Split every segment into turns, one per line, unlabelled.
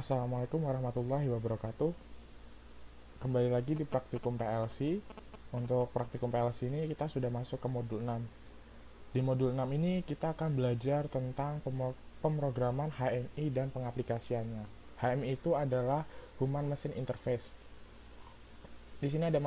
Assalamualaikum warahmatullahi wabarakatuh. Kembali lagi di praktikum PLC. Untuk praktikum PLC ini kita sudah masuk ke modul 6. Di modul 6 ini kita akan belajar tentang pemrograman HMI dan pengaplikasiannya. HMI itu adalah Human Machine Interface. Di sini ada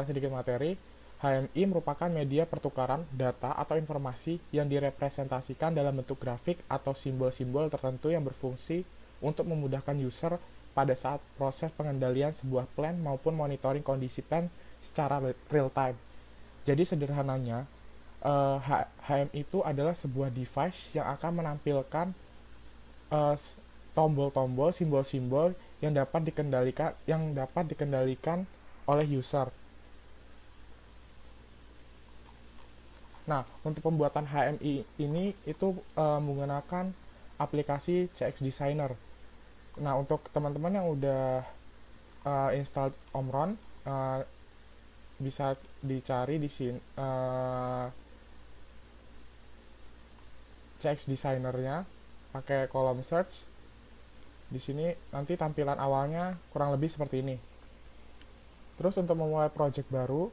sedikit materi. HMI merupakan media pertukaran data atau informasi yang direpresentasikan dalam bentuk grafik atau simbol-simbol tertentu yang berfungsi untuk memudahkan user pada saat proses pengendalian sebuah plan maupun monitoring kondisi plan secara real time. Jadi sederhananya, HMI itu adalah sebuah device yang akan menampilkan tombol-tombol, simbol-simbol yang dapat dikendalikan oleh user. Nah, untuk pembuatan HMI ini itu menggunakan aplikasi CX Designer. Nah, untuk teman-teman yang udah install Omron, bisa dicari di sini CX Designer-nya, pakai kolom search. Di sini nanti tampilan awalnya kurang lebih seperti ini. Terus untuk memulai project baru,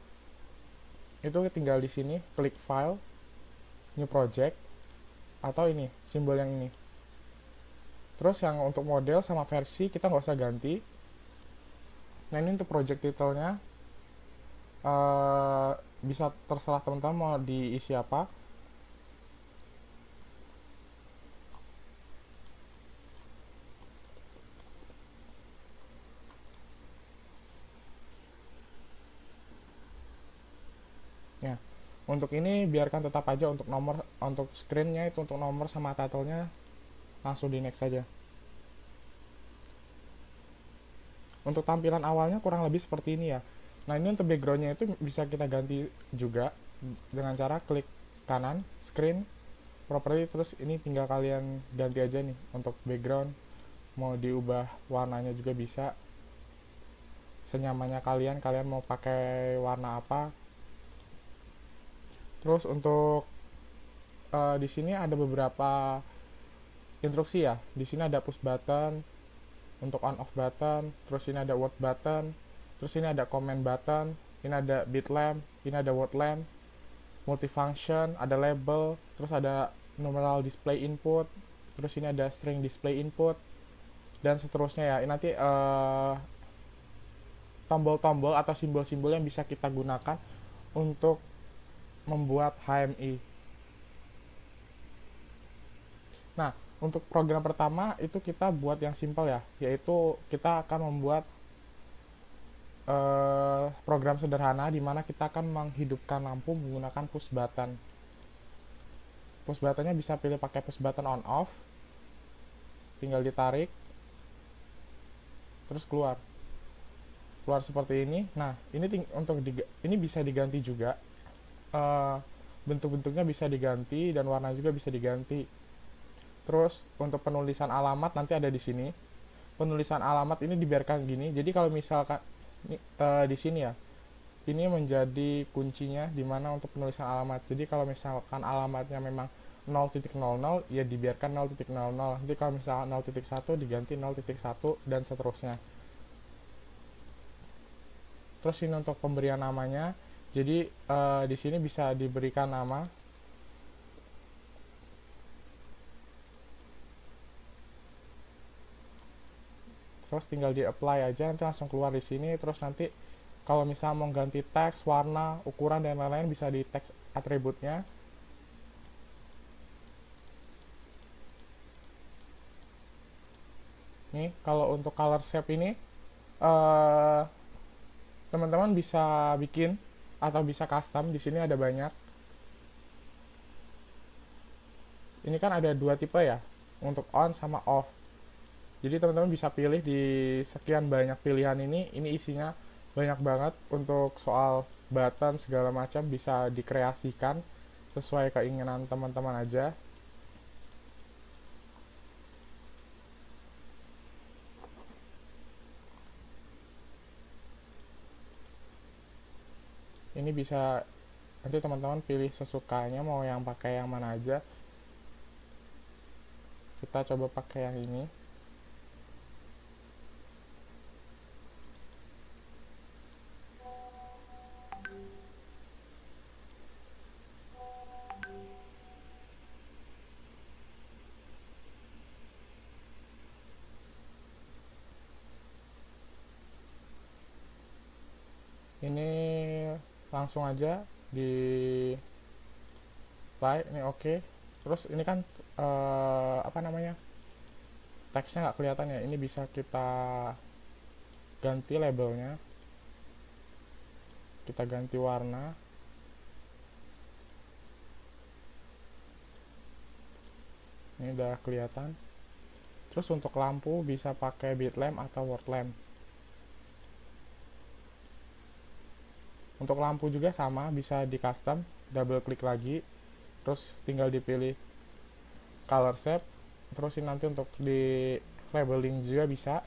itu tinggal di sini klik file, new project, atau ini simbol yang ini. Terus yang untuk model sama versi kita nggak usah ganti. Nah, ini untuk project title-nya bisa terserah teman-teman mau diisi apa. Ya, untuk ini biarkan tetap aja untuk nomor, untuk screen-nya itu untuk nomor sama title-nya langsung di next saja. Untuk tampilan awalnya kurang lebih seperti ini ya. Nah, ini untuk backgroundnya itu bisa kita ganti juga dengan cara klik kanan screen property, terus ini tinggal kalian ganti aja nih untuk background, mau diubah warnanya juga bisa senyamannya kalian mau pakai warna apa. Terus untuk di sini ada beberapa instruksi ya. Di sini ada push button untuk on off button, terus ini ada word button, terus ini ada command button, ini ada bit lamp, ini ada word lamp, multifunction, ada label, terus ada numeral display input, terus ini ada string display input, dan seterusnya ya. Ini nanti tombol-tombol atau simbol-simbol yang bisa kita gunakan untuk membuat HMI. Nah, untuk program pertama itu kita buat yang simpel ya, yaitu kita akan membuat program sederhana di mana kita akan menghidupkan lampu menggunakan push button. Push buttonnya bisa pilih pakai push button on off, tinggal ditarik, terus keluar seperti ini. Nah, ini ini bisa diganti juga, bentuk-bentuknya bisa diganti dan warna juga bisa diganti. Terus untuk penulisan alamat nanti ada di sini. Penulisan alamat ini dibiarkan gini. Jadi kalau misalkan di sini ya, ini menjadi kuncinya dimana untuk penulisan alamat. Jadi kalau misalkan alamatnya memang 0.00 ya dibiarkan 0.00. Nanti kalau misalkan 0.1 diganti 0.1 dan seterusnya. Terus ini untuk pemberian namanya. Jadi di sini bisa diberikan nama. Terus tinggal di apply aja, nanti langsung keluar di sini. Terus nanti kalau misalnya mau ganti teks, warna, ukuran dan lain-lain bisa di teks atributnya. Nih, kalau untuk color shape ini teman-teman bisa bikin atau bisa custom. Di sini ada banyak. Ini kan ada dua tipe ya, untuk on sama off. Jadi teman-teman bisa pilih di sekian banyak pilihan ini isinya banyak banget. Untuk soal button segala macam bisa dikreasikan sesuai keinginan teman-teman aja. Ini bisa nanti teman-teman pilih sesukanya mau yang pakai yang mana aja. Kita coba pakai yang ini. ini langsung aja di apply, ini oke. Terus ini kan apa namanya, teksnya nggak kelihatan ya, ini bisa kita ganti labelnya, kita ganti warna. Ini udah kelihatan. Terus untuk lampu bisa pakai bitlamp atau word lamp. Untuk lampu juga sama, bisa di custom, double klik lagi, terus tinggal dipilih color shape. Terus ini nanti untuk di labeling juga bisa.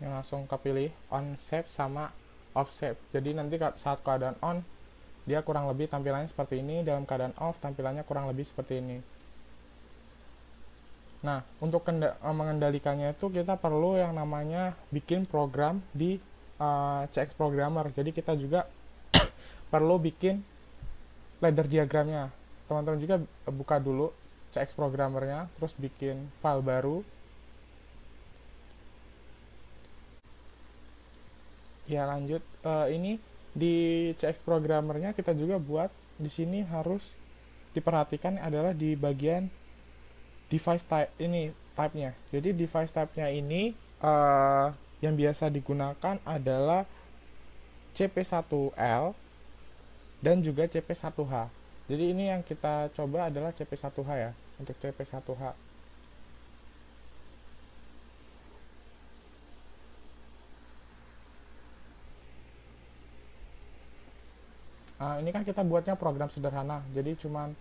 Yang langsung kepilih on shape sama off shape. Jadi nanti saat keadaan on dia kurang lebih tampilannya seperti ini, dalam keadaan off tampilannya kurang lebih seperti ini. Nah, untuk mengendalikannya itu kita perlu yang namanya bikin program di CX Programmer. Jadi kita juga perlu bikin ladder diagramnya. Teman-teman juga buka dulu CX Programmernya, terus bikin file baru. Ya lanjut, ini di CX Programmernya kita juga buat di sini harus diperhatikan adalah di bagian device type ini, type-nya. Jadi device type-nya ini yang biasa digunakan adalah CP1L dan juga CP1H. Jadi ini yang kita coba adalah CP1H ya, untuk CP1H. Ini kan kita buatnya program sederhana, jadi cuman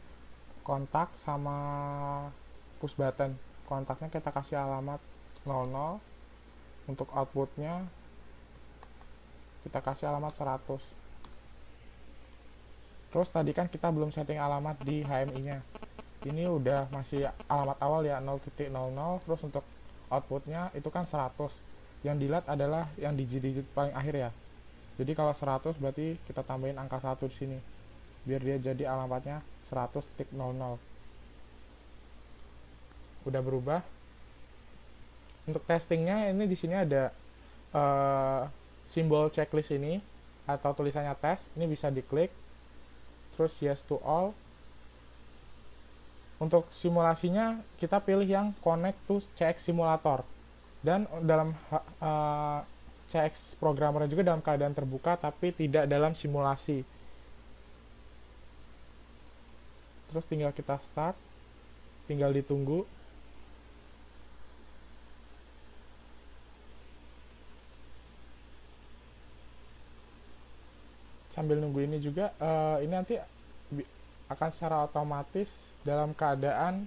kontak sama push button. Kontaknya kita kasih alamat 00, untuk outputnya kita kasih alamat 100. Terus tadi kan kita belum setting alamat di HMI nya, ini udah masih alamat awal ya, 0.00. Terus untuk outputnya itu kan 100, yang dilihat adalah yang digit-digit paling akhir ya. Jadi kalau 100 berarti kita tambahin angka 1 di sini biar dia jadi alamatnya 100.00. Udah berubah. Untuk testingnya ini di sini ada simbol checklist ini atau tulisannya tes, ini bisa diklik, terus yes to all. Untuk simulasinya kita pilih yang connect to CX simulator, dan dalam CX Programmer juga dalam keadaan terbuka tapi tidak dalam simulasi. Terus tinggal kita start, tinggal ditunggu. Sambil nunggu ini juga, ini nanti akan secara otomatis dalam keadaan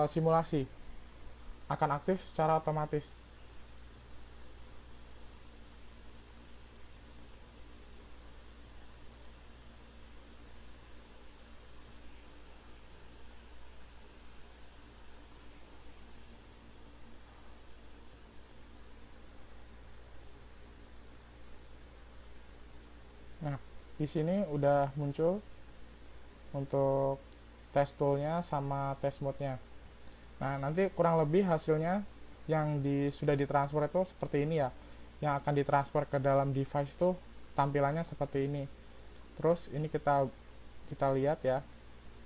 simulasi, akan aktif secara otomatis. Nah, di sini udah muncul untuk test toolnya sama test mode-nya. Nah, nanti kurang lebih hasilnya yang sudah ditransfer itu seperti ini ya. Yang akan ditransfer ke dalam device tuh tampilannya seperti ini. Terus ini kita lihat ya.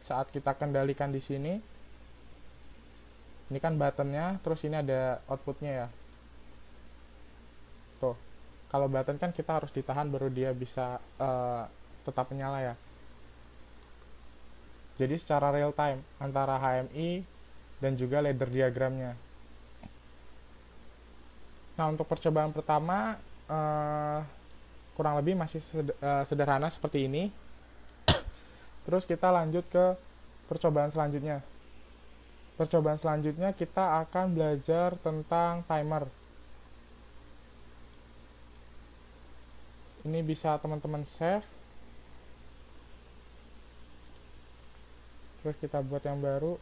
Saat kita kendalikan di sini, ini kan buttonnya, terus ini ada outputnya ya. Tuh. Kalau button kan kita harus ditahan baru dia bisa tetap menyala ya. Jadi secara real time antara HMI dan juga ladder diagramnya. Nah, untuk percobaan pertama kurang lebih masih sederhana seperti ini. Terus kita lanjut ke percobaan selanjutnya. Percobaan selanjutnya kita akan belajar tentang timer. Ini bisa teman-teman save. Terus kita buat yang baru.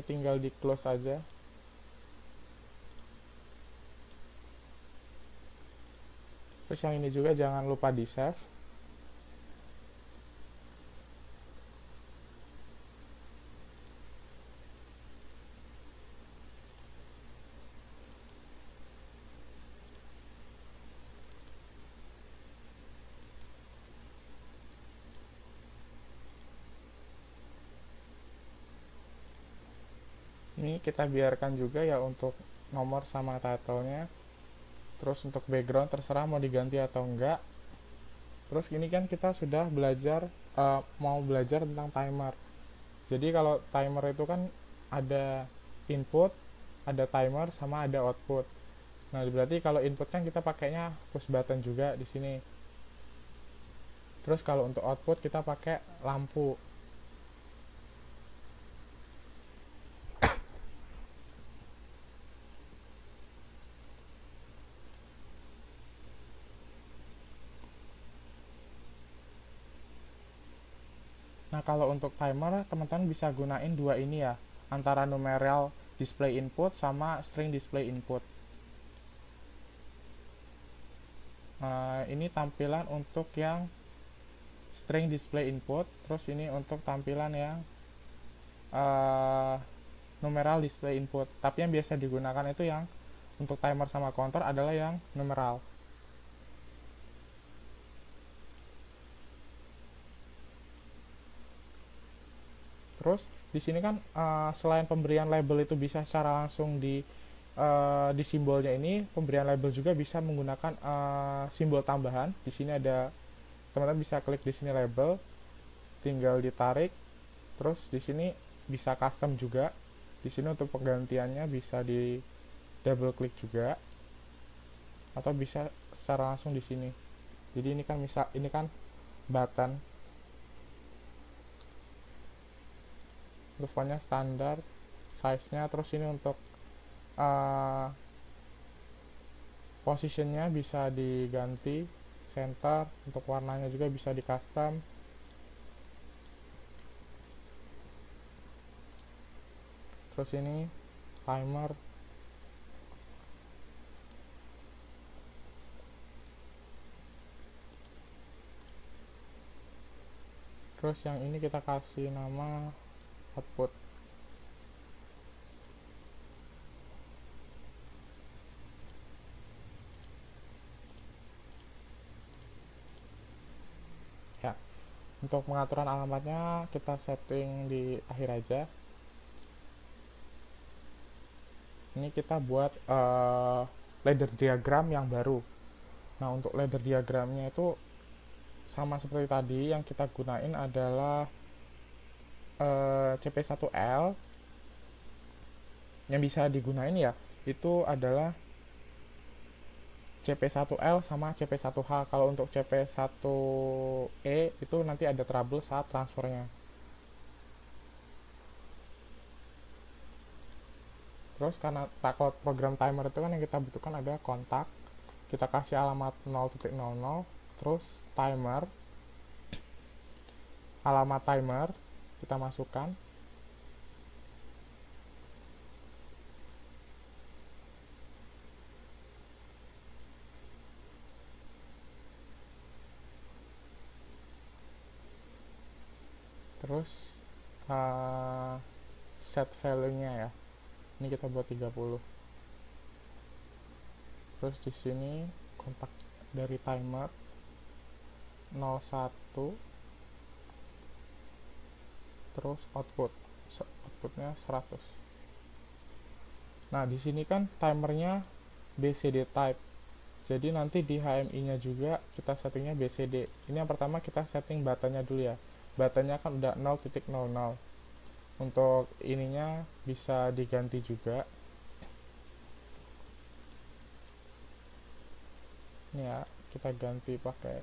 ini tinggal di close aja. Terus yang ini juga jangan lupa di save. Ini kita biarkan juga ya untuk nomor sama title-nya. Terus untuk background terserah mau diganti atau enggak. Terus ini kan kita sudah belajar mau belajar tentang timer. Jadi kalau timer itu kan ada input, ada timer, sama ada output. Nah, berarti kalau input kan kita pakainya push button juga di sini. Terus kalau untuk output kita pakai lampu. Nah, kalau untuk timer, teman-teman bisa gunain dua ini ya, antara numeral display input sama string display input. Ini tampilan untuk yang string display input, terus ini untuk tampilan yang numeral display input. Tapi yang biasa digunakan itu yang untuk timer sama counter adalah yang numeral. Terus di sini kan selain pemberian label itu bisa secara langsung di simbolnya ini, pemberian label juga bisa menggunakan simbol tambahan. Di sini ada, teman-teman bisa klik di sini label, tinggal ditarik, terus di sini bisa custom juga. Di sini untuk penggantiannya bisa di double klik juga, atau bisa secara langsung di sini. Jadi ini kan misal ini kan button, fontnya standar, size-nya, terus ini untuk positionnya bisa diganti center, untuk warnanya juga bisa di custom. Terus ini timer, terus yang ini kita kasih nama output. Ya, untuk pengaturan alamatnya kita setting di akhir aja. Ini kita buat ladder diagram yang baru. Nah, untuk ladder diagramnya itu sama seperti tadi, yang kita gunain adalah CP1L. Yang bisa digunain ya itu adalah CP1L sama CP1H. Kalau untuk CP1E itu nanti ada trouble saat transfernya. Terus karena kalau program timer itu kan yang kita butuhkan ada kontak, kita kasih alamat 0.00, terus timer, alamat timer kita masukkan, terus set value-nya ya, ini kita buat 30. Terus di sini kontak dari timer 01, terus outputnya 100. Nah, di sini kan timernya BCD type, jadi nanti di HMI-nya juga kita settingnya BCD. Ini yang pertama kita setting buttonnya dulu ya. Buttonnya kan udah 0.00. Untuk ininya bisa diganti juga. Ini ya, kita ganti pakai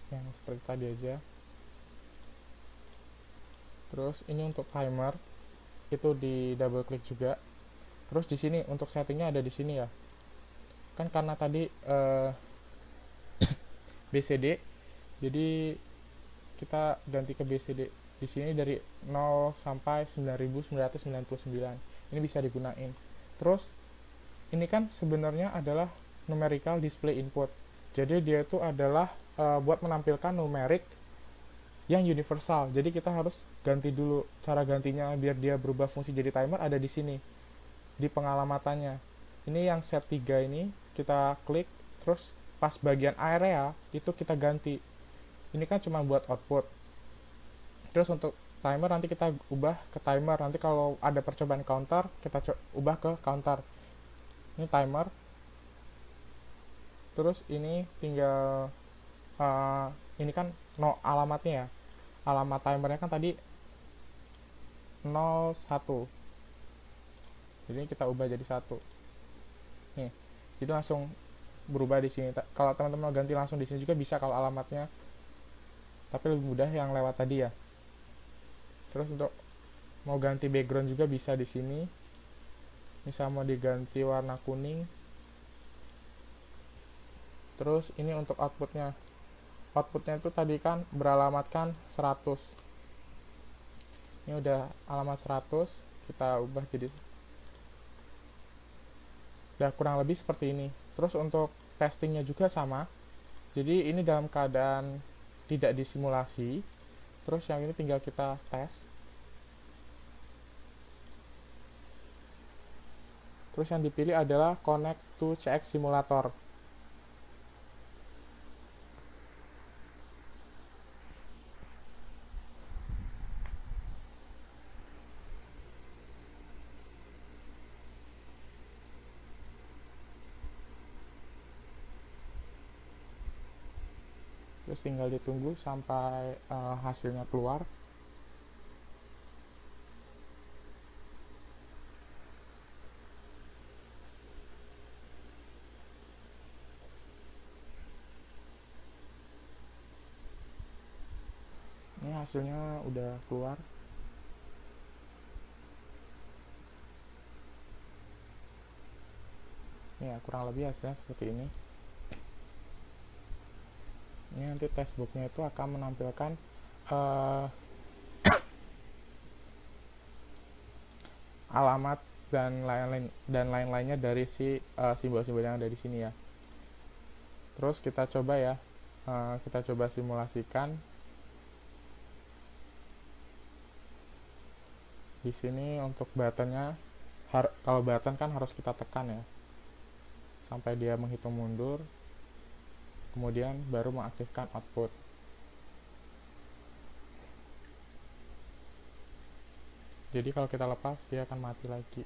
yang seperti tadi aja. Terus ini untuk timer itu di double klik juga. Terus di sini untuk settingnya ada di sini ya. Kan karena tadi BCD, jadi kita ganti ke BCD. Di sini dari 0 sampai 9999. Ini bisa digunain. Terus ini kan sebenarnya adalah numerical display input. Jadi dia itu adalah buat menampilkan numerik yang universal. Jadi kita harus ganti dulu. Cara gantinya biar dia berubah fungsi jadi timer ada di sini, di pengalamatannya. Ini yang set 3 ini kita klik, terus pas bagian area itu kita ganti. Ini kan cuma buat output. Terus untuk timer nanti kita ubah ke timer. Nanti kalau ada percobaan counter kita ubah ke counter. Ini timer. Terus ini tinggal ini kan no alamatnya ya. Alamat timernya kan tadi 01. Jadi kita ubah jadi 1. Nih, itu langsung berubah di sini. Kalau teman-teman mau ganti langsung di sini juga bisa kalau alamatnya. Tapi lebih mudah yang lewat tadi ya. Terus untuk mau ganti background juga bisa di sini. Misal mau diganti warna kuning. Terus ini untuk outputnya. Outputnya itu tadi kan beralamatkan 100. Ini udah alamat 100, kita ubah jadi udah kurang lebih seperti ini. Terus untuk testingnya juga sama. Jadi ini dalam keadaan tidak disimulasi. Terus yang ini tinggal kita tes. Terus yang dipilih adalah connect to CX simulator. Terus tinggal ditunggu sampai hasilnya keluar. Ini hasilnya udah keluar. Ya, kurang lebih hasilnya seperti ini. Ini nanti testbooknya itu akan menampilkan alamat dan lain-lainnya dari si simbol-simbol yang ada di sini ya. Terus kita coba ya, kita coba simulasikan. Di sini untuk buttonnya, kalau button kan harus kita tekan ya, sampai dia menghitung mundur. Kemudian baru mengaktifkan output. Jadi kalau kita lepas dia akan mati lagi,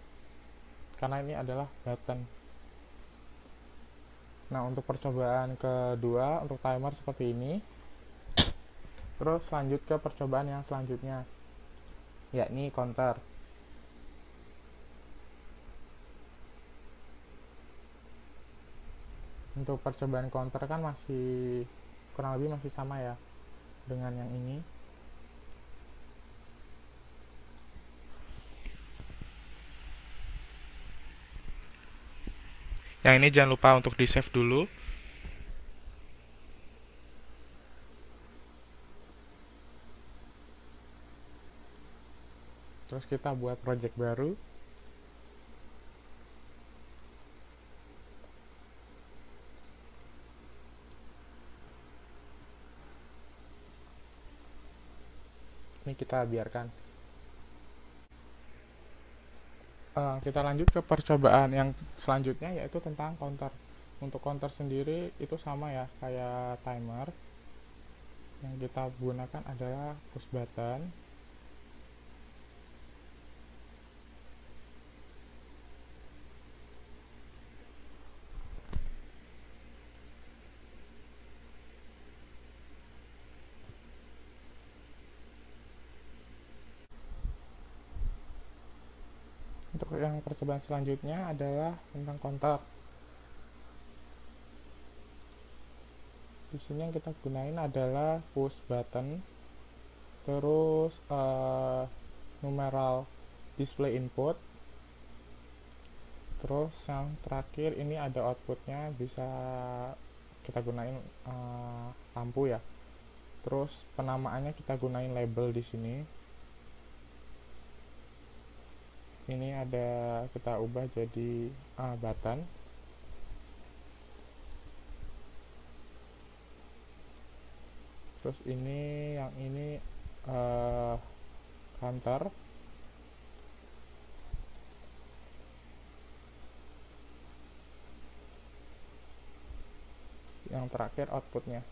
karena ini adalah button. Nah, untuk percobaan kedua untuk timer seperti ini. Terus lanjut ke percobaan yang selanjutnya, yakni counter. Untuk percobaan counter kan masih kurang lebih masih sama ya dengan yang ini. Yang ini jangan lupa untuk di save dulu. Terus kita buat project baru. Ini kita biarkan. Kita lanjut ke percobaan yang selanjutnya, yaitu tentang counter. Untuk counter sendiri itu sama ya kayak timer. Yang kita gunakan adalah push button. Untuk yang percobaan selanjutnya adalah tentang counter. Di sini yang kita gunain adalah push button, terus numeral display input, terus yang terakhir ini ada outputnya, bisa kita gunain lampu ya. Terus penamaannya kita gunain label di sini. Ini ada, kita ubah jadi button. Terus ini yang ini counter. Yang terakhir outputnya.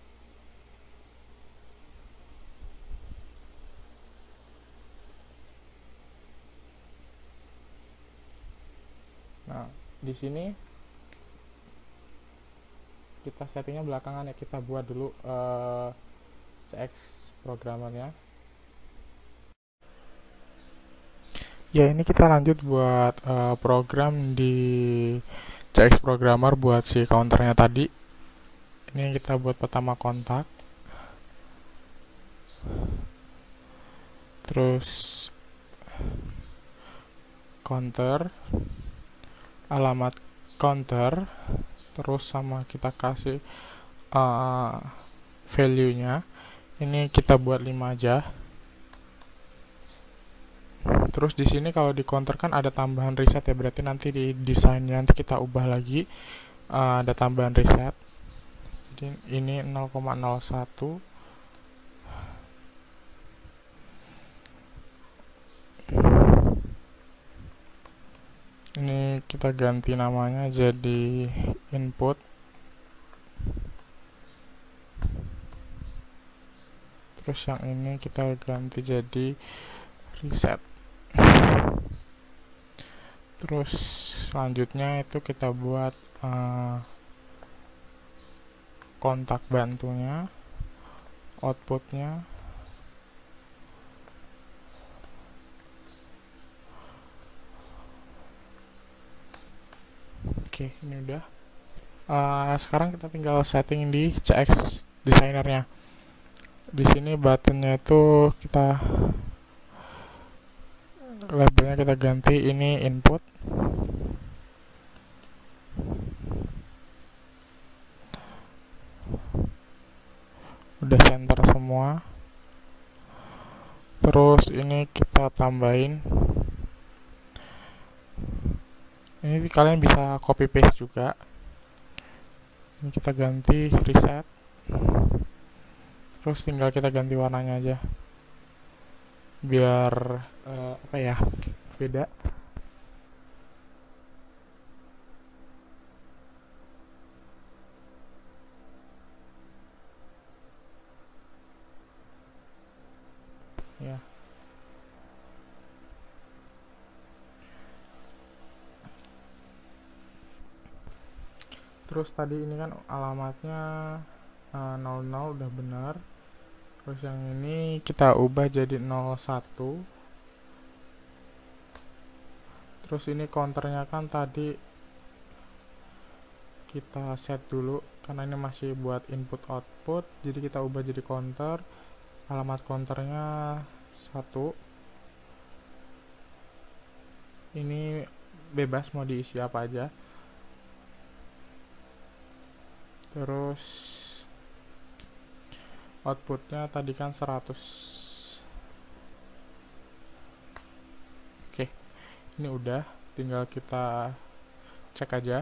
Nah, di sini kita settingnya belakangan ya, kita buat dulu CX programmernya. Ya, ini kita lanjut buat program di CX programmer buat si counternya tadi. Ini kita buat pertama kontak, terus counter, alamat counter, terus sama kita kasih value-nya. Ini kita buat 5 aja. Terus di sini kalau di counter kan ada tambahan reset ya, berarti nanti di desainnya nanti kita ubah lagi, ada tambahan reset. Jadi ini 0,01. Ini kita ganti namanya jadi input. Terus yang ini kita ganti jadi reset. Terus selanjutnya itu kita buat kontak bantunya, outputnya. Oke, ini udah. Sekarang kita tinggal setting di CX designernya. Di sini buttonnya itu kita labelnya kita ganti, ini input. Udah center semua. Terus ini kita tambahin, ini kalian bisa copy paste juga. Ini kita ganti reset. Terus tinggal kita ganti warnanya aja biar apa ya, beda. Ya. Terus tadi ini kan alamatnya 00 udah benar. Terus yang ini kita ubah jadi 01. Terus ini counternya kan tadi kita set dulu karena ini masih buat input output, jadi kita ubah jadi counter. Alamat counternya 1. Ini bebas mau diisi apa aja. Terus outputnya tadi kan 100. Oke, ini udah, tinggal kita cek aja.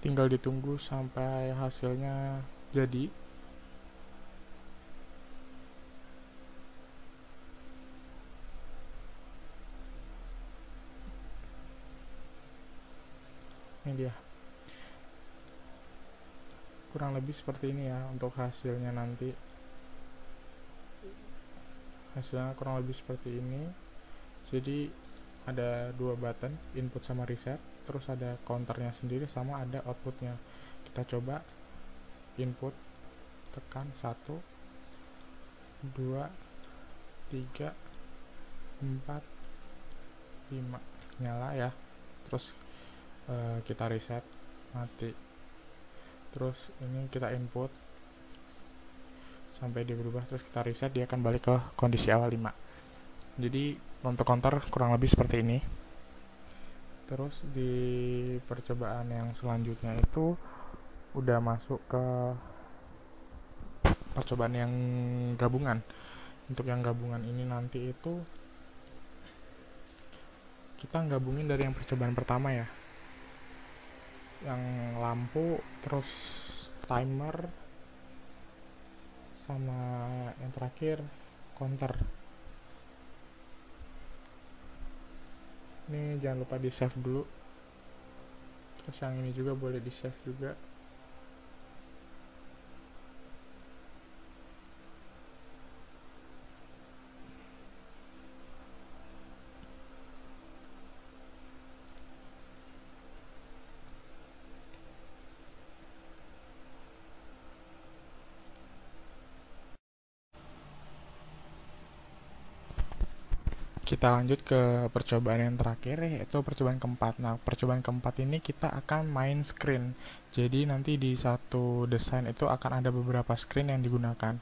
Tinggal ditunggu sampai hasilnya jadi. Ini dia, kurang lebih seperti ini ya untuk hasilnya nanti. Hasilnya kurang lebih seperti ini. Jadi ada 2 button, input sama reset, terus ada counternya sendiri sama ada outputnya. Kita coba input, tekan 1, 2, 3, 4, 5 nyala ya. Terus kita reset, mati. Terus ini kita input sampai dia berubah, terus kita reset, dia akan balik ke kondisi awal 5. Jadi untuk counter kurang lebih seperti ini. Terus di percobaan yang selanjutnya itu udah masuk ke percobaan yang gabungan. Untuk yang gabungan ini nanti itu kita gabungin dari yang percobaan pertama ya, yang lampu, terus timer, sama yang terakhir counter. Ini jangan lupa di save dulu. Terus yang ini juga boleh di save juga. Kita lanjut ke percobaan yang terakhir, yaitu percobaan keempat. Nah, percobaan keempat ini kita akan main screen. Jadi nanti di satu desain itu akan ada beberapa screen yang digunakan.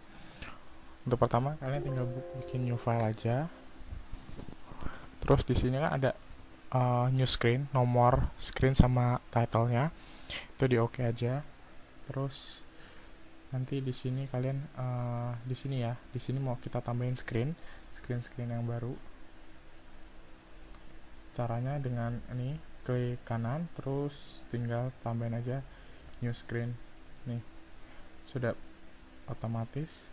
Untuk pertama, kalian tinggal bikin new file aja. Terus di sini kan ada new screen, nomor screen sama title-nya. Itu di oke aja. Terus nanti di sini kalian di sini ya, di sini mau kita tambahin screen yang baru. Caranya dengan ini, klik kanan, terus tinggal tambahin aja new screen. Nih, sudah otomatis.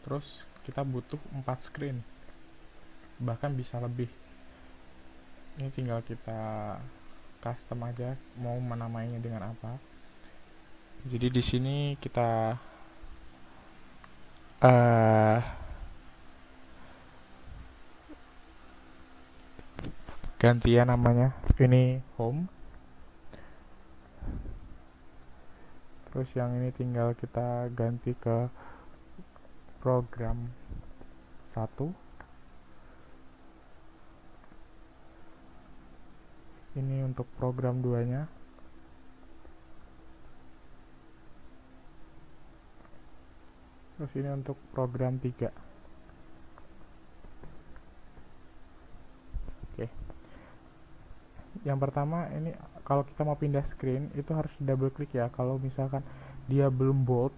Terus kita butuh 4 screen, bahkan bisa lebih. Ini tinggal kita custom aja mau menamainya dengan apa. Jadi di sini kita gantian namanya, ini home. Terus yang ini tinggal kita ganti ke program 1. Ini untuk program 2 nya. Terus ini untuk program 3. Oke. Yang pertama ini kalau kita mau pindah screen itu harus double klik ya. Kalau misalkan dia belum bold,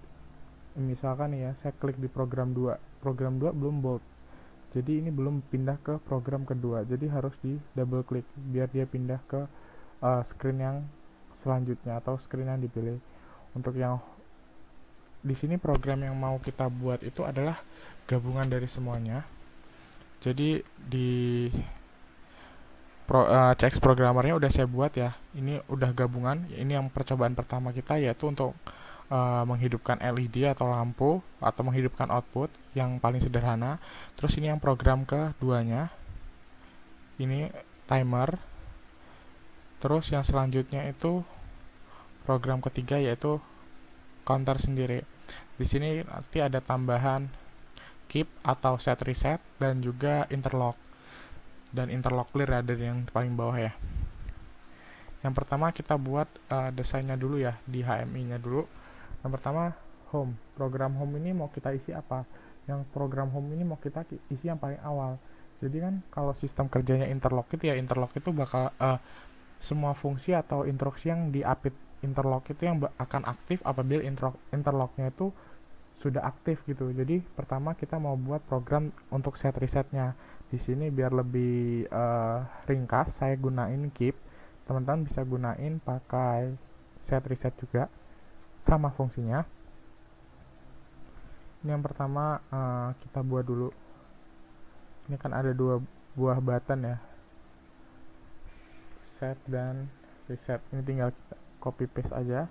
misalkan ya saya klik di program 2 belum bold, jadi ini belum pindah ke program kedua, jadi harus di double klik biar dia pindah ke screen yang selanjutnya atau screen yang dipilih. Untuk yang di sini program yang mau kita buat itu adalah gabungan dari semuanya. Jadi di CX programmernya udah saya buat ya. Ini udah gabungan. Ini yang percobaan pertama kita, yaitu untuk menghidupkan LED atau lampu atau menghidupkan output yang paling sederhana. Terus ini yang program keduanya, ini timer. Terus yang selanjutnya itu program ketiga, yaitu counter sendiri. Di sini nanti ada tambahan keep atau set reset dan juga interlock. Dan interlock clear ada yang paling bawah ya. Yang pertama kita buat desainnya dulu ya, di HMI-nya dulu. Yang pertama home. Program home ini mau kita isi apa? Yang program home ini mau kita isi yang paling awal. Jadi kan kalau sistem kerjanya interlock itu ya, interlock itu bakal semua fungsi atau instruksi yang di-update interlock itu yang akan aktif apabila interlocknya itu sudah aktif gitu. Jadi pertama kita mau buat program untuk set resetnya. Di sini biar lebih ringkas saya gunain keep. Teman-teman bisa gunain pakai set reset juga, sama fungsinya. Ini yang pertama kita buat dulu. Ini kan ada 2 buah button ya, set dan reset. Ini tinggal kita copy paste aja.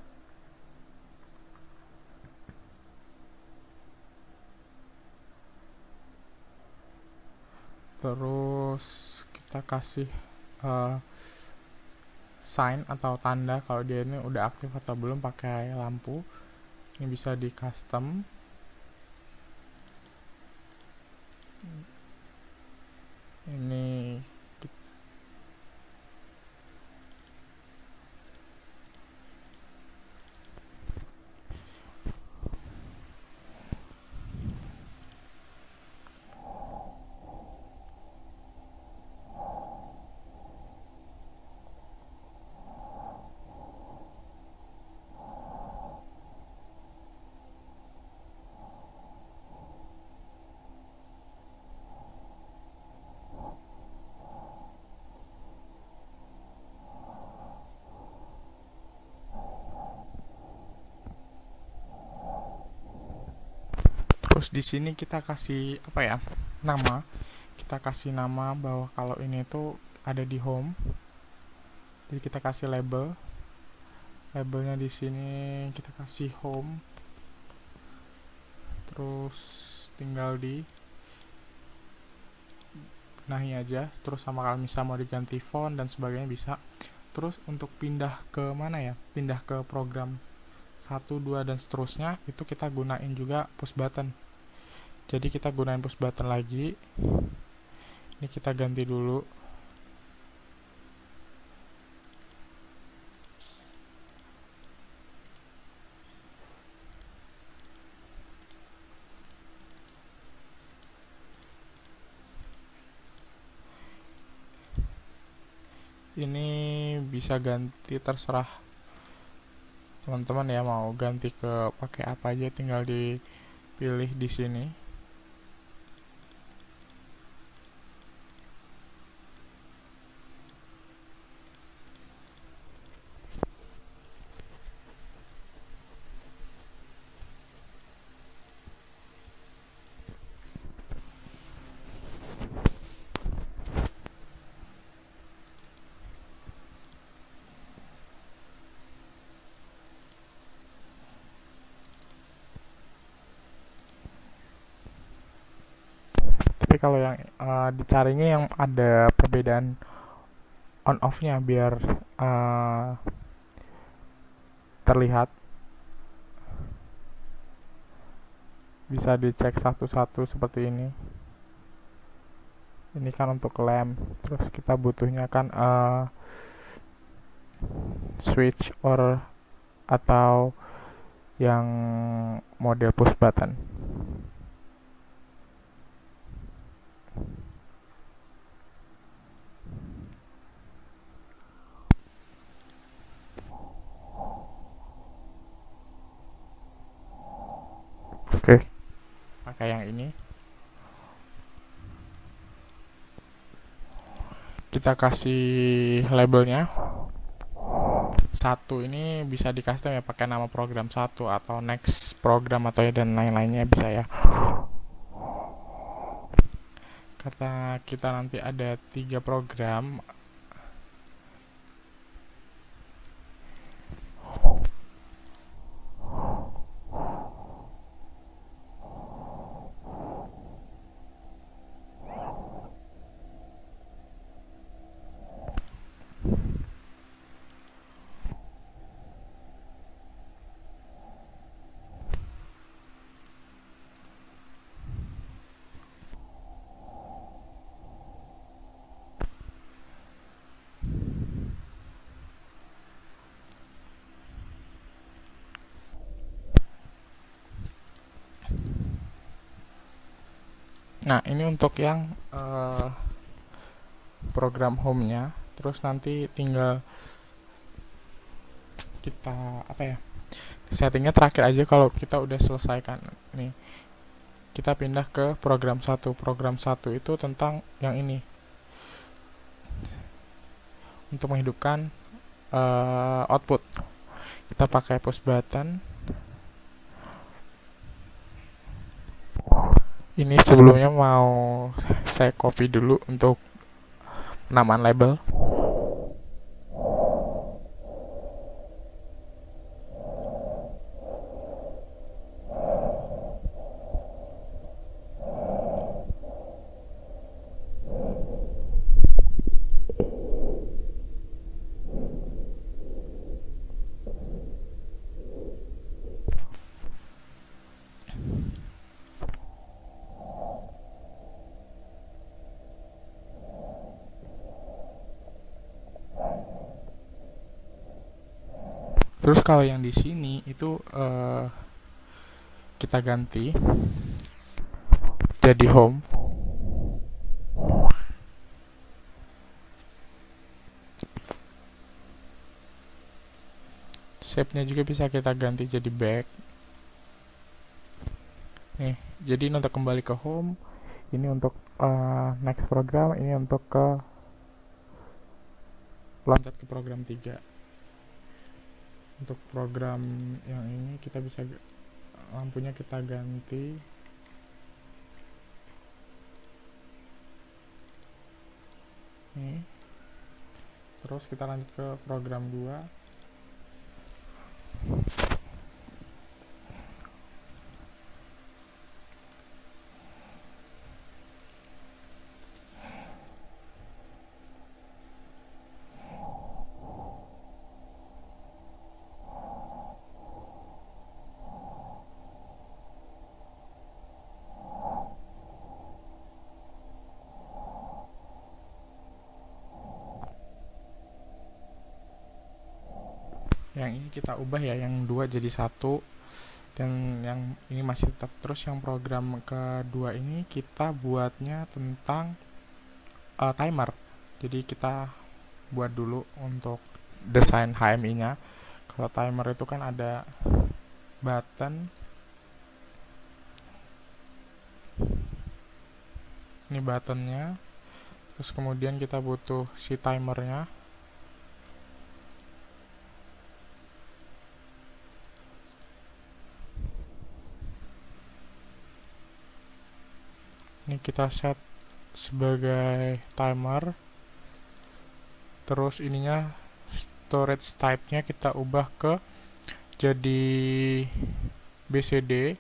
Terus kita kasih sign atau tanda kalau dia ini udah aktif atau belum pakai lampu. Ini bisa di custom. Ini terus di sini kita kasih apa ya? Nama. Kita kasih nama bahwa kalau ini tuh ada di home. Jadi kita kasih label. Labelnya di sini kita kasih home. Terus tinggal di benahi aja. Terus sama kalau misalnya mau diganti font dan sebagainya bisa. Terus untuk pindah ke mana ya? Pindah ke program 1, 2 dan seterusnya itu kita gunain juga push button. Jadi kita gunain push button lagi. Ini kita ganti dulu. Ini bisa ganti terserah teman-teman ya, mau ganti ke pakai apa aja tinggal dipilih di sini. Tapi kalau yang dicarinya yang ada perbedaan on off-nya biar terlihat, bisa dicek satu-satu seperti ini. Ini kan untuk lem, terus kita butuhnya kan switch or atau yang model push button. Oke, pakai yang ini. Kita kasih labelnya 1. Ini bisa di custom ya, pakai nama program 1 atau next program atau dan lain-lainnya bisa ya. Karena kita nanti ada 3 program, nah ini untuk yang program home-nya. Terus nanti tinggal kita apa ya, settingnya terakhir aja kalau kita udah selesaikan. Nih kita pindah ke program 1. Program 1 itu tentang yang ini, untuk menghidupkan output. Kita pakai push button. Ini sebelumnya mau saya copy dulu untuk penamaan label. Terus kalau yang di sini itu kita ganti jadi home. Shape-nya juga bisa kita ganti jadi back. Nih, jadi untuk kembali ke home, ini untuk next program, ini untuk ke loncat ke program 3. Untuk program yang ini kita bisa lampunya kita ganti. Nih. Terus kita lanjut ke program 2. Yang ini kita ubah ya, yang 2 jadi 1, dan yang ini masih tetap. Terus yang program kedua ini kita buatnya tentang timer. Jadi kita buat dulu untuk desain HMI nya. Kalau timer itu kan ada button, ini buttonnya, terus kemudian kita butuh si timernya. Ini kita set sebagai timer. Terus ininya storage type-nya kita ubah ke jadi BCD.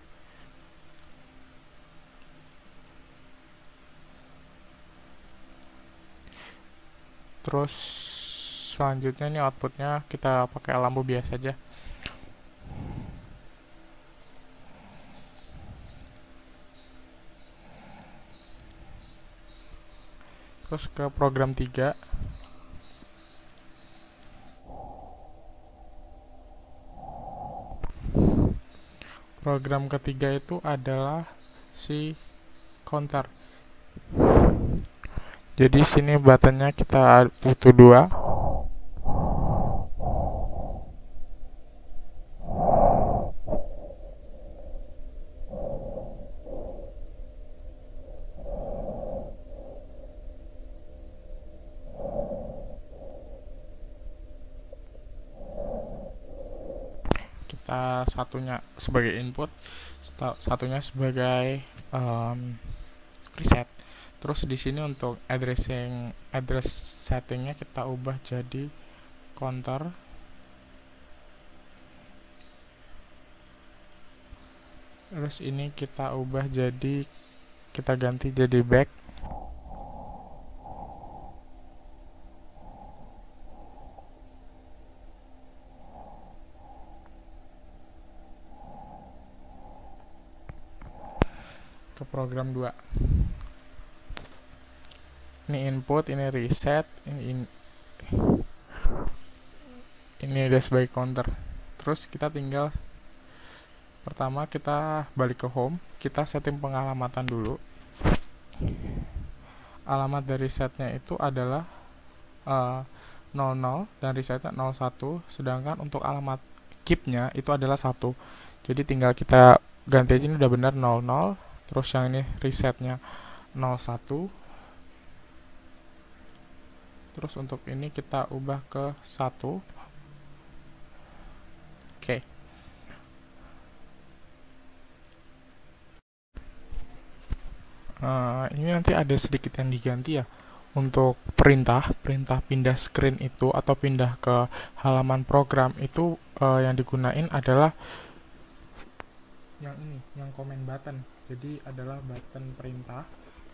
Terus selanjutnya ini outputnya kita pakai lampu biasa aja. Terus ke program 3. Program ketiga itu adalah si counter. Jadi sini buttonnya kita butuh 2. Kita satunya sebagai input, satunya sebagai preset. Terus di sini untuk address settingnya kita ubah jadi counter. Terus ini kita ubah jadi, kita ganti jadi back. Ke program 2. Ini input, ini reset, ini udah sebagai counter. Terus kita tinggal, pertama kita balik ke home, kita setting pengalamatan dulu. Alamat dari setnya itu adalah 00 dan resetnya 01, sedangkan untuk alamat keep-nya itu adalah 1. Jadi tinggal kita ganti aja, ini udah benar 00. Terus yang ini resetnya 01. Terus untuk ini kita ubah ke 1. Oke. Ini nanti ada sedikit yang diganti ya. Untuk perintah pindah screen itu atau pindah ke halaman program itu yang digunain adalah yang ini, yang comment button. Jadi adalah button perintah.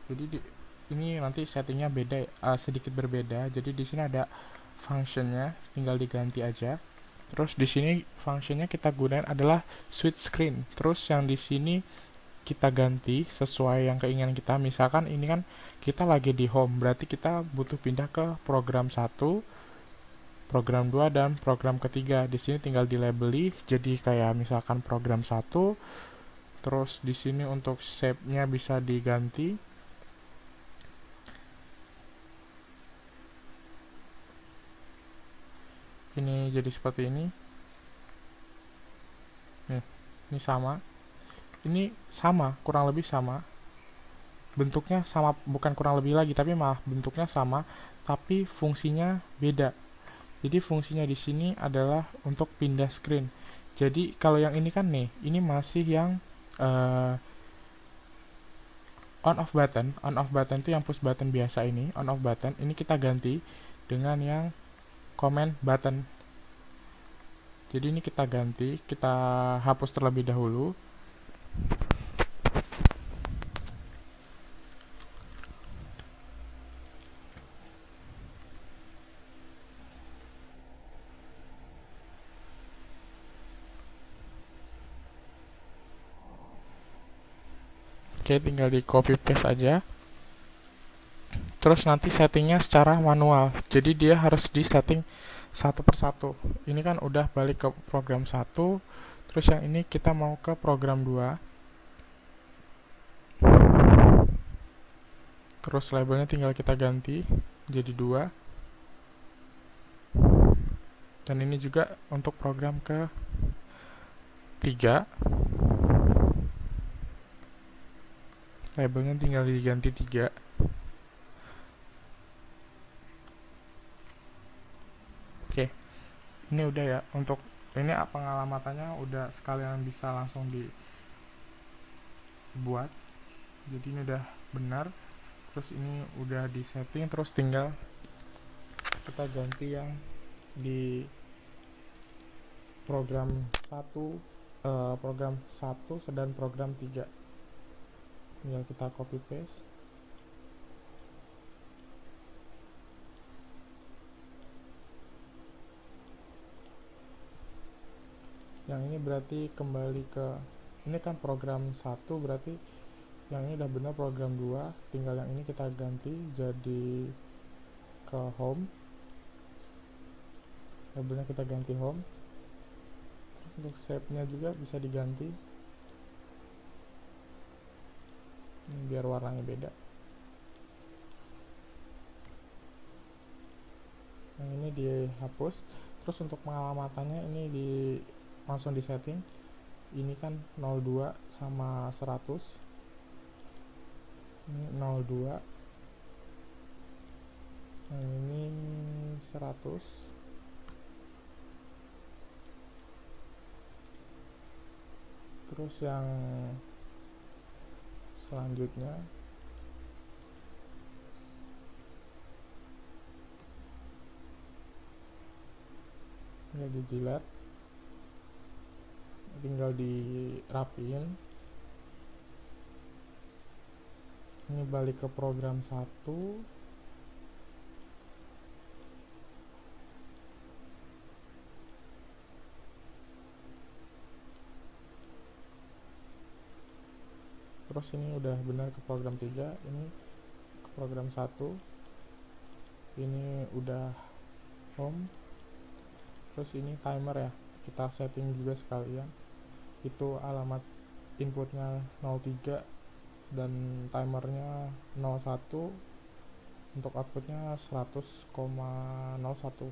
Jadi ini nanti settingnya beda, sedikit berbeda. Jadi di sini ada functionnya, tinggal diganti aja. Terus di sini functionnya kita gunakan adalah switch screen. Terus yang di sini kita ganti sesuai yang keinginan kita. Misalkan ini kan kita lagi di home, berarti kita butuh pindah ke program 1. program 2 dan program ketiga. Di sini tinggal dilabeli jadi kayak misalkan program 1. Terus di sini untuk shape-nya bisa diganti. Ini jadi seperti ini. Nih, ini sama. Ini sama, kurang lebih sama. Bentuknya sama, bukan kurang lebih lagi, tapi malah bentuknya sama, tapi fungsinya beda. Jadi fungsinya di sini adalah untuk pindah screen. Jadi kalau yang ini kan nih, ini masih yang on off button. On off button itu yang push button biasa ini, on off button. Ini kita ganti dengan yang command button. Jadi ini kita ganti, kita hapus terlebih dahulu. Oke, tinggal di copy paste aja. Terus nanti settingnya secara manual. Jadi dia harus di setting satu persatu. Ini kan udah balik ke program 1. Terus yang ini kita mau ke program 2. Terus labelnya tinggal kita ganti jadi 2. Dan ini juga untuk program ke 3. Labelnya tinggal diganti 3. Oke, ini udah ya. Untuk ini pengalamatannya udah sekalian bisa langsung dibuat. Jadi ini udah benar. Terus ini udah di setting, terus tinggal kita ganti yang di program 1, program 1 dan program 3. Tinggal kita copy paste. Yang ini berarti kembali ke, ini kan program 1, berarti yang ini udah benar program 2. Tinggal yang ini kita ganti jadi ke home. Labelnya kita ganti home. Terus untuk shape-nya juga bisa diganti. Biar warnanya beda. Yang ini dihapus. Terus untuk pengalamatannya ini langsung di setting. Ini kan 02 sama 100. Ini 02. Yang ini 100. Terus yang selanjutnya ya di delete, tinggal dirapiin. Ini balik ke program 1. Terus ini udah benar ke program 3. Ini ke program 1. Ini udah home. Terus ini timer ya, kita setting juga sekalian. Itu alamat inputnya 03 dan timernya 01. Untuk outputnya 100,01.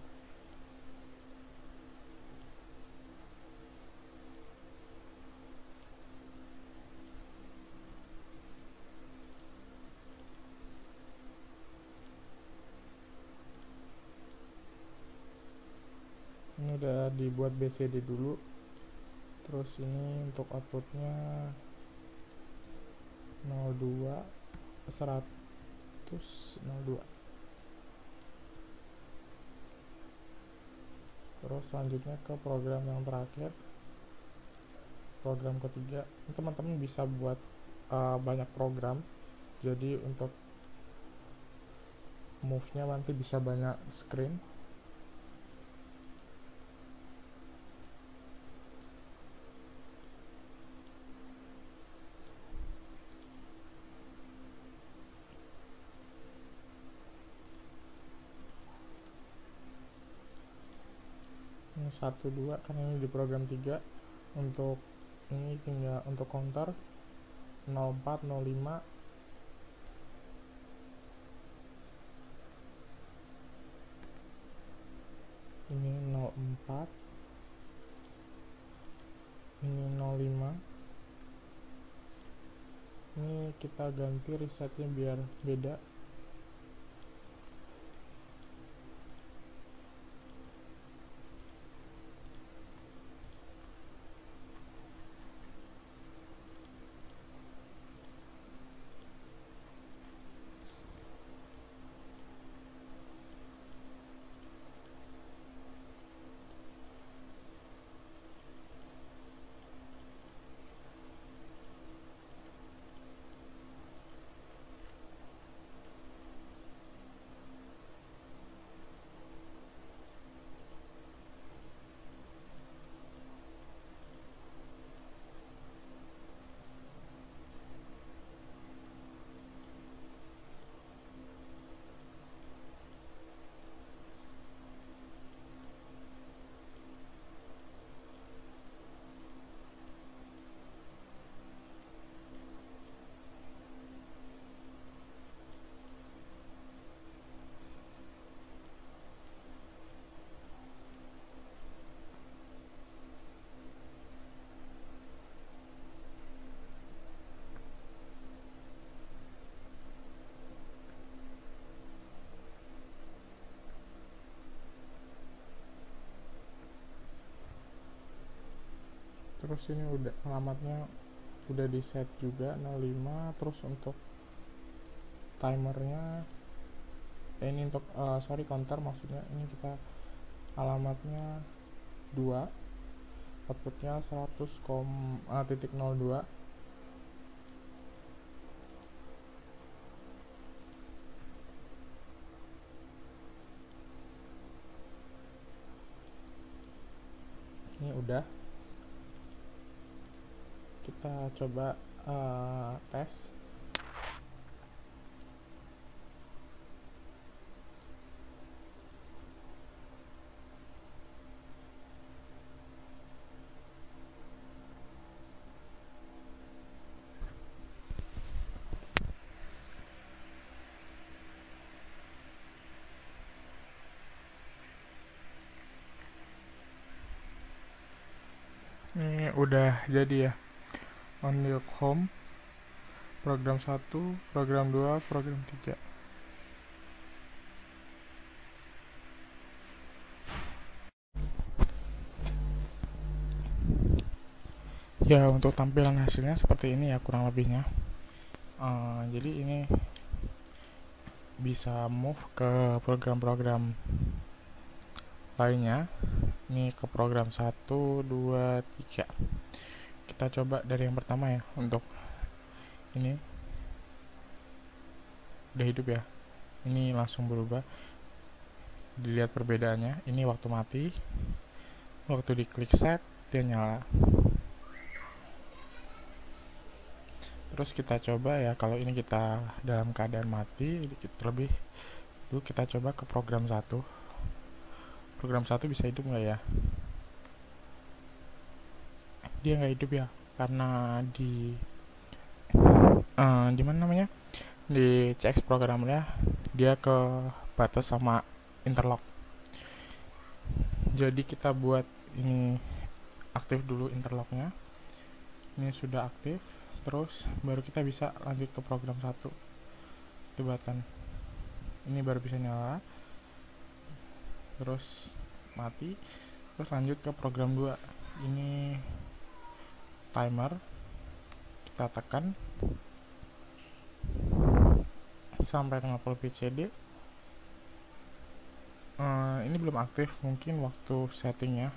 Ini udah dibuat BCD dulu. Terus ini untuk outputnya 02 100 02. Terus selanjutnya ke program yang terakhir, program ketiga. Teman-teman bisa buat banyak program, jadi untuk move-nya nanti bisa banyak screen. 1 2 kan ini di program 3. Untuk ini tinggal untuk counter 04 05 ini 04 ini 05. Ini kita ganti resetnya biar beda. Terus ini udah alamatnya udah di set juga 05. Terus untuk timernya ini untuk counter maksudnya, ini kita alamatnya 2, outputnya 100,02. Ini udah, kita coba tes. Ini udah jadi ya, on the home, program 1, program 2, program 3. Ya, untuk tampilan hasilnya seperti ini ya kurang lebihnya. Jadi ini bisa move ke program-program lainnya. Ini ke program 1, 2, 3. Kita coba dari yang pertama ya. Untuk ini udah hidup ya, ini langsung berubah. Dilihat perbedaannya, ini waktu mati, waktu diklik set dia nyala. Terus kita coba ya, kalau ini kita dalam keadaan mati, terlebih dulu kita coba ke program 1. Program 1 bisa hidup nggak ya? Dia nggak hidup ya, karena di mana namanya, di CX programnya dia ke batas sama interlock. Jadi kita buat ini aktif dulu interlocknya. Ini sudah aktif, terus baru kita bisa lanjut ke program 1. Itu button ini baru bisa nyala, terus mati, terus lanjut ke program 2. Ini timer, kita tekan sampai 50 PCD. Ini belum aktif, mungkin waktu settingnya.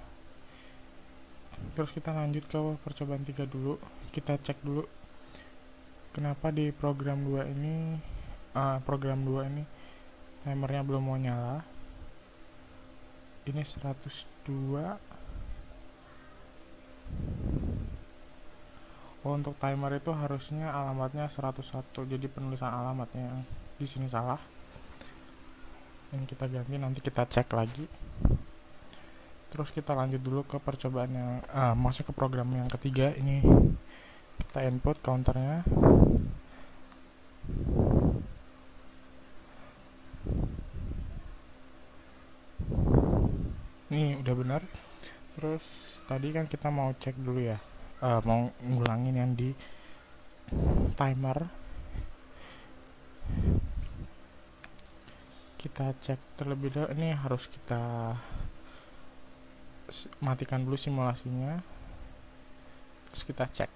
Terus kita lanjut ke percobaan 3 dulu. Kita cek dulu kenapa di program 2 ini timernya belum mau nyala. Ini 102. Untuk timer itu harusnya alamatnya 101, jadi penulisan alamatnya di sini salah. Ini kita ganti, nanti kita cek lagi. Terus kita lanjut dulu ke percobaan yang masuk ke program yang ketiga. Ini kita input counternya. Ini udah benar. Terus tadi kan kita mau cek dulu ya, mau ngulangin yang di timer. Kita cek terlebih dahulu. Ini harus kita matikan dulu simulasinya, terus kita cek.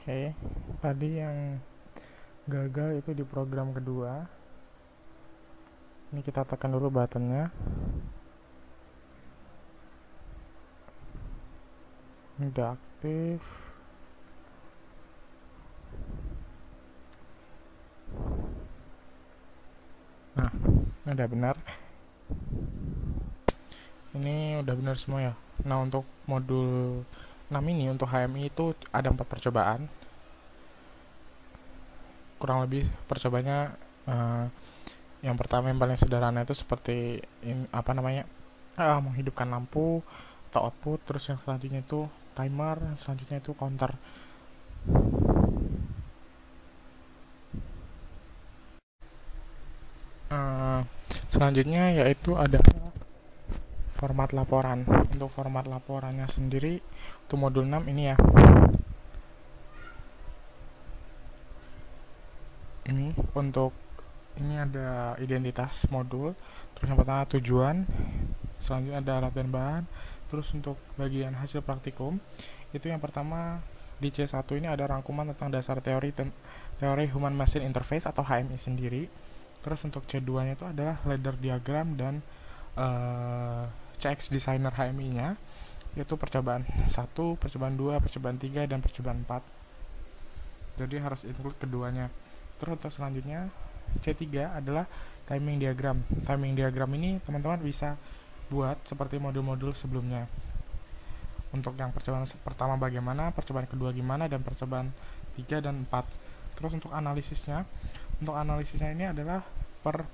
Oke, tadi yang gagal itu di program kedua. Ini kita tekan dulu buttonnya. Ini udah aktif. Nah, ini udah benar. Ini udah benar semua ya. Nah, untuk modul 6 ini, untuk HMI itu ada 4 percobaan. Kurang lebih percobanya yang pertama yang paling sederhana itu seperti menghidupkan lampu atau output. Terus yang selanjutnya itu timer, yang selanjutnya itu counter. Selanjutnya yaitu ada format laporan. Untuk format laporannya sendiri untuk modul 6 ini ya. Ini untuk ini ada identitas modul, terus yang pertama tujuan, selanjutnya ada alat dan bahan. Terus untuk bagian hasil praktikum itu yang pertama di C1 ini ada rangkuman tentang dasar teori Human Machine Interface atau HMI sendiri. Terus untuk C2 nya itu adalah ladder diagram dan CX Designer HMI-nya, yaitu percobaan 1, percobaan 2, percobaan 3, dan percobaan 4. Jadi harus include keduanya. Terus untuk selanjutnya C3 adalah timing diagram. Timing diagram ini teman-teman bisa buat seperti modul-modul sebelumnya. Untuk yang percobaan pertama bagaimana, percobaan kedua gimana, dan percobaan 3 dan 4. Terus untuk analisisnya ini adalah per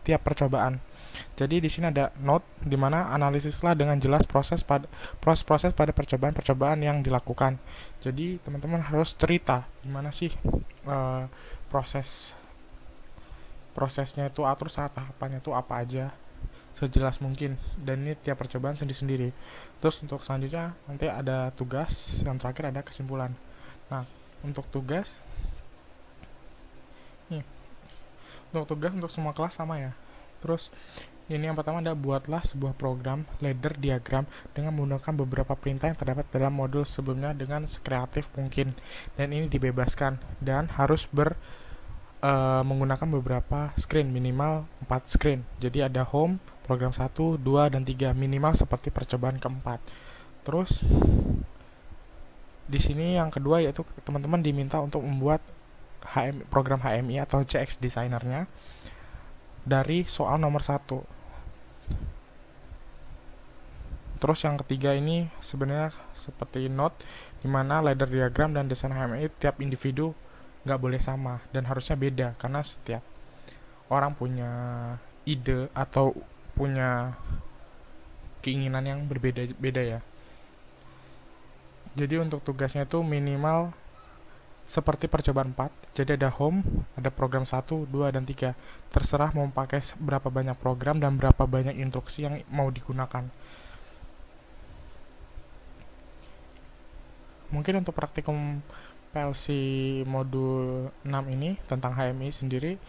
tiap percobaan. Jadi di sini ada note di mana analisislah dengan jelas proses pada percobaan yang dilakukan. Jadi teman-teman harus cerita gimana sih prosesnya itu, atur saat tahapannya itu apa aja sejelas mungkin, dan ini tiap percobaan sendiri-sendiri. Terus untuk selanjutnya nanti ada tugas, yang terakhir ada kesimpulan. Nah, untuk tugas untuk semua kelas sama ya. Terus ini yang pertama ada buatlah sebuah program ladder diagram dengan menggunakan beberapa perintah yang terdapat dalam modul sebelumnya dengan sekreatif mungkin, dan ini dibebaskan dan harus menggunakan beberapa screen, minimal 4 screen. Jadi ada home, program 1, 2, dan 3, minimal seperti percobaan keempat. Terus di sini yang kedua yaitu teman-teman diminta untuk membuat program HMI atau CX Designer-nya dari soal nomor 1. Terus yang ketiga ini sebenarnya seperti note, dimana ladder diagram dan desain HMI tiap individu nggak boleh sama dan harusnya beda, karena setiap orang punya ide atau punya keinginan yang berbeda-beda ya. Jadi untuk tugasnya itu minimal seperti percobaan 4. Jadi ada home, ada program 1, 2, dan 3. Terserah mau pakai berapa banyak program dan berapa banyak instruksi yang mau digunakan. Mungkin untuk praktikum PLC modul 6 ini tentang HMI sendiri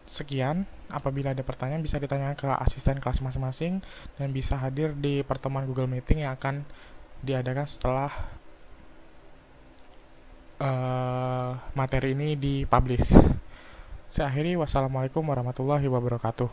sekian. Apabila ada pertanyaan bisa ditanyakan ke asisten kelas masing-masing dan bisa hadir di pertemuan Google Meeting yang akan diadakan setelah materi ini dipublish. Saya akhiri, wassalamualaikum warahmatullahi wabarakatuh.